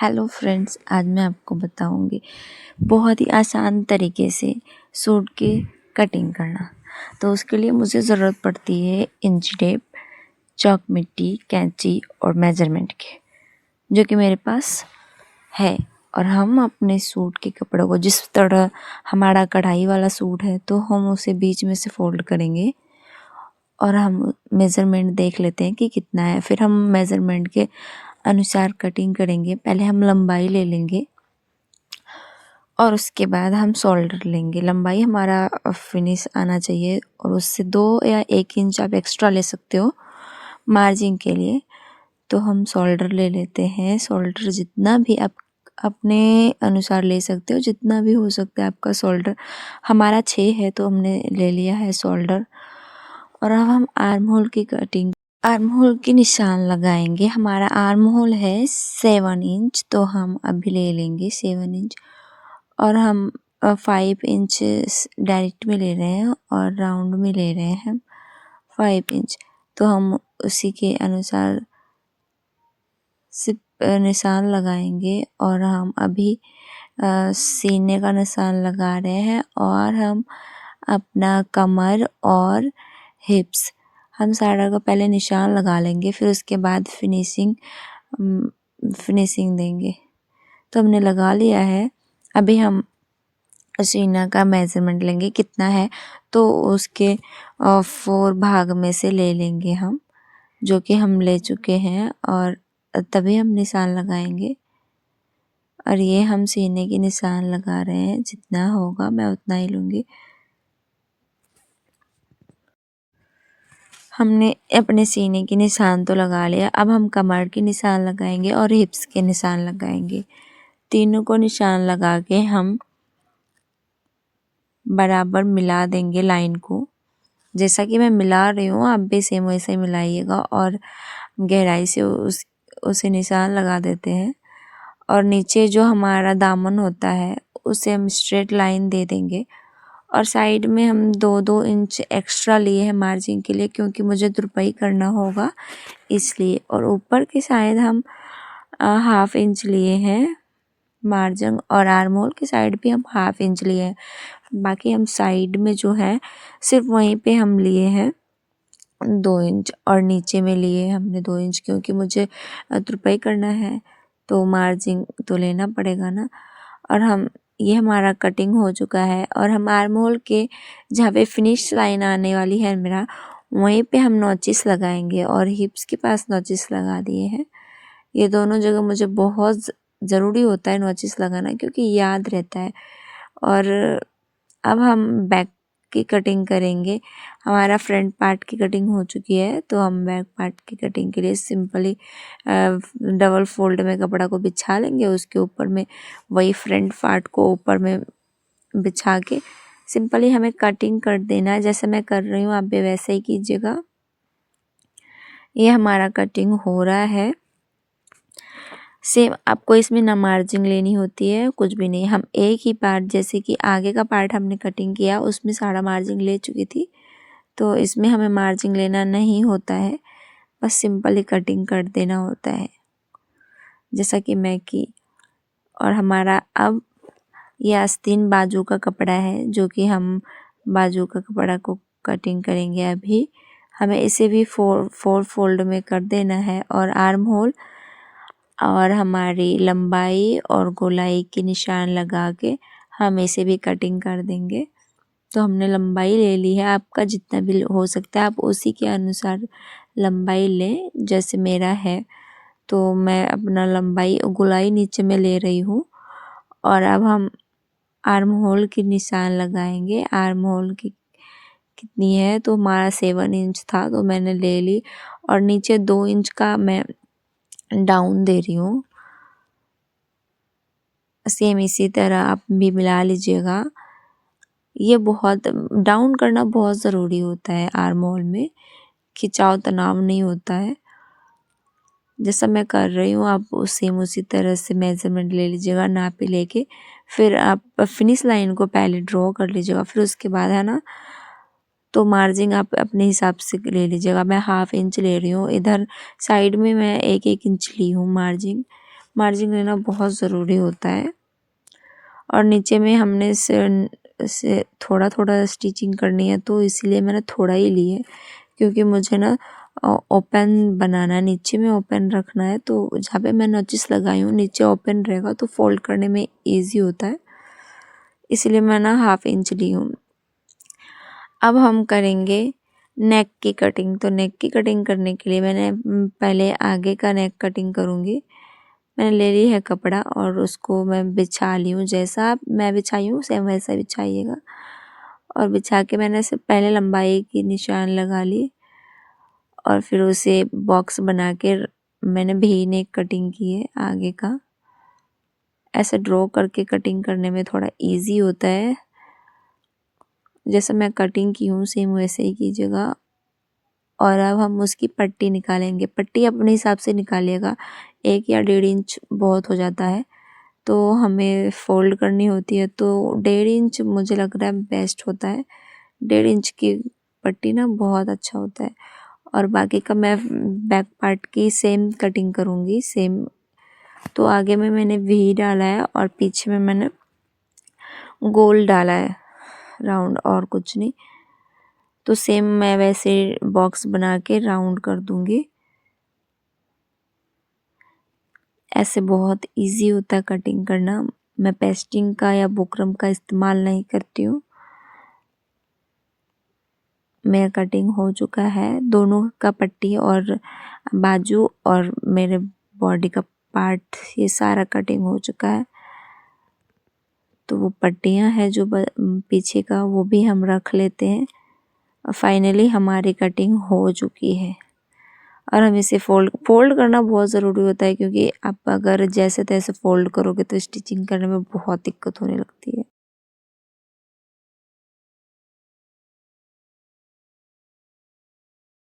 Hello friends, आज मैं आपको बताऊंगी बहुत ही आसान तरीके से सूट की कटिंग करना। तो उसके लिए मुझे ज़रूरत पड़ती है इंच टेप, चॉक मिट्टी, कैंची और मेजरमेंट के, जो कि मेरे पास है। और हम अपने सूट के कपड़ों को जिस तरह हमारा कढ़ाई वाला सूट है तो हम उसे बीच में से फोल्ड करेंगे और हम मेज़रमेंट देख लेते हैं कि कितना है। फिर हम मेज़रमेंट के अनुसार कटिंग करेंगे। पहले हम लंबाई ले लेंगे और उसके बाद हम शोल्डर लेंगे। लंबाई हमारा फिनिश आना चाहिए और उससे 2 या 1 इंच आप एक्स्ट्रा ले सकते हो मार्जिन के लिए। तो हम शोल्डर ले लेते हैं। शोल्डर जितना भी आप अपने अनुसार ले सकते हो, जितना भी हो सकता है आपका शोल्डर। हमारा 6 है तो हमने ले लिया है शोल्डर। और अब हम आर्म होल की कटिंग, आर्म होल की निशान लगाएंगे। हमारा आर्म होल है 7 इंच, तो हम अभी ले लेंगे 7 इंच और हम 5 इंच डायरेक्ट में ले रहे हैं और राउंड में ले रहे हैं 5 इंच। तो हम उसी के अनुसार सिर्फ निशान लगाएंगे और हम अभी सीने का निशान लगा रहे हैं और हम अपना कमर और हिप्स, हम सारा का पहले निशान लगा लेंगे, फिर उसके बाद फिनिशिंग देंगे। तो हमने लगा लिया है। अभी हम सीना का मेज़रमेंट लेंगे कितना है, तो उसके 4 भाग में से ले लेंगे हम, जो कि हम ले चुके हैं, और तभी हम निशान लगाएंगे। और ये हम सीने की निशान लगा रहे हैं। जितना होगा मैं उतना ही लूँगी। हमने अपने सीने की निशान तो लगा लिया। अब हम कमर की निशान लगाएंगे और हिप्स के निशान लगाएंगे। तीनों को निशान लगा के हम बराबर मिला देंगे लाइन को। जैसा कि मैं मिला रही हूँ, आप भी सेम वैसे ही मिलाइएगा और गहराई से उसे निशान लगा देते हैं। और नीचे जो हमारा दामन होता है उसे हम स्ट्रेट लाइन दे देंगे। और साइड में हम 2-2 इंच एक्स्ट्रा लिए हैं मार्जिन के लिए, क्योंकि मुझे तुरपाई करना होगा इसलिए। और ऊपर की साइड हम 1/2 इंच लिए हैं मार्जिन, और आर्म होल की साइड भी हम 1/2 इंच लिए हैं। बाकी हम साइड में जो है सिर्फ वहीं पे हम लिए हैं 2 इंच, और नीचे में लिए हमने 2 इंच, क्योंकि मुझे तुरपाई करना है तो मार्जिन तो लेना पड़ेगा ना। और हम, ये हमारा कटिंग हो चुका है। और हम आर्म होल के जहाँ पे फिनिश लाइन आने वाली है मेरा, वहीं पे हम नॉचिस लगाएंगे और हिप्स के पास नॉचिस लगा दिए हैं। ये दोनों जगह मुझे बहुत ज़रूरी होता है नॉचिस लगाना, क्योंकि याद रहता है। और अब हम बैक की कटिंग करेंगे। हमारा फ्रंट पार्ट की कटिंग हो चुकी है, तो हम बैक पार्ट की कटिंग के लिए सिंपली डबल फोल्ड में कपड़ा को बिछा लेंगे। उसके ऊपर में वही फ्रंट पार्ट को ऊपर में बिछा के सिंपली हमें कटिंग कर देना है। जैसे मैं कर रही हूँ आप भी वैसे ही कीजिएगा। ये हमारा कटिंग हो रहा है। सेम आपको इसमें ना मार्जिन लेनी होती है, कुछ भी नहीं। हम एक ही पार्ट, जैसे कि आगे का पार्ट हमने कटिंग किया उसमें सारा मार्जिन ले चुकी थी, तो इसमें हमें मार्जिन लेना नहीं होता है। बस सिंपली कटिंग कर देना होता है, जैसा कि मैं की। और हमारा अब ये आस्तीन बाजू का कपड़ा है, जो कि हम बाजू का कपड़ा को कटिंग करेंगे। अभी हमें इसे भी 4 फोल्ड में कर देना है। और आर्म होल और हमारी लंबाई और गोलाई की निशान लगा के हम इसे भी कटिंग कर देंगे। तो हमने लंबाई ले ली है। आपका जितना भी हो सकता है आप उसी के अनुसार लंबाई लें। जैसे मेरा है तो मैं अपना लंबाई गोलाई नीचे में ले रही हूँ। और अब हम आर्म होल की निशान लगाएंगे। आर्म होल की कितनी है, तो हमारा 7 इंच था तो मैंने ले ली, और नीचे 2 इंच का मैं डाउन दे रही हूँ। सेम इसी तरह आप भी मिला लीजिएगा। ये बहुत डाउन करना बहुत ज़रूरी होता है आर्म होल में, खिंचाव तनाव नहीं होता है। जैसा मैं कर रही हूँ आप सेम उसी तरह से मेज़रमेंट ले लीजिएगा, नापी लेके। फिर आप फिनिश लाइन को पहले ड्रॉ कर लीजिएगा, फिर उसके बाद है ना, तो मार्जिन आप अपने हिसाब से ले लीजिएगा। मैं 1/2 इंच ले रही हूँ। इधर साइड में मैं 1-1 इंच ली हूँ मार्जिन। मार्जिन लेना बहुत ज़रूरी होता है। और नीचे में हमने से थोड़ा थोड़ा स्टिचिंग करनी है, तो इसीलिए मैंने थोड़ा ही ली है, क्योंकि मुझे ना ओपन बनाना है, नीचे में ओपन रखना है। तो जहाँ पे मैं नोचिस लगाई हूँ नीचे ओपन रहेगा तो फोल्ड करने में इजी होता है, इसलिए मैं ना 1/2 इंच ली हूँ। अब हम करेंगे नेक की कटिंग। तो नेक की कटिंग करने के लिए मैंने पहले आगे का नेक कटिंग करूँगी। मैंने ले ली है कपड़ा और उसको मैं बिछा ली हूँ, जैसा मैं बिछाई हूँ सेम वैसा बिछाइएगा। और बिछा के मैंने से पहले लंबाई की निशान लगा ली और फिर उसे बॉक्स बना के मैंने भी नेक कटिंग की है आगे का। ऐसे ड्रॉ करके कटिंग करने में थोड़ा इजी होता है। जैसे मैं कटिंग की हूँ सेम वैसे ही कीजिएगा। और अब हम उसकी पट्टी निकालेंगे। पट्टी अपने हिसाब से निकालिएगा, 1 या 1.5 इंच बहुत हो जाता है, तो हमें फ़ोल्ड करनी होती है, तो 1.5 इंच मुझे लग रहा है बेस्ट होता है। 1.5 इंच की पट्टी ना बहुत अच्छा होता है। और बाकी का मैं बैक पार्ट की सेम कटिंग करूँगी सेम। तो आगे में मैंने वी डाला है और पीछे में मैंने गोल डाला है राउंड, और कुछ नहीं। तो सेम मैं वैसे बॉक्स बना के राउंड कर दूँगी। ऐसे बहुत इजी होता है कटिंग करना। मैं पेस्टिंग का या बुकरम का इस्तेमाल नहीं करती हूँ। मेरा कटिंग हो चुका है, दोनों का पट्टी और बाजू और मेरे बॉडी का पार्ट, ये सारा कटिंग हो चुका है। तो वो पट्टियाँ हैं जो पीछे का, वो भी हम रख लेते हैं। और फाइनली हमारी कटिंग हो चुकी है। और हम इसे फोल्ड करना बहुत ज़रूरी होता है, क्योंकि आप अगर जैसे तैसे फोल्ड करोगे तो स्टिचिंग करने में बहुत दिक्कत होने लगती है।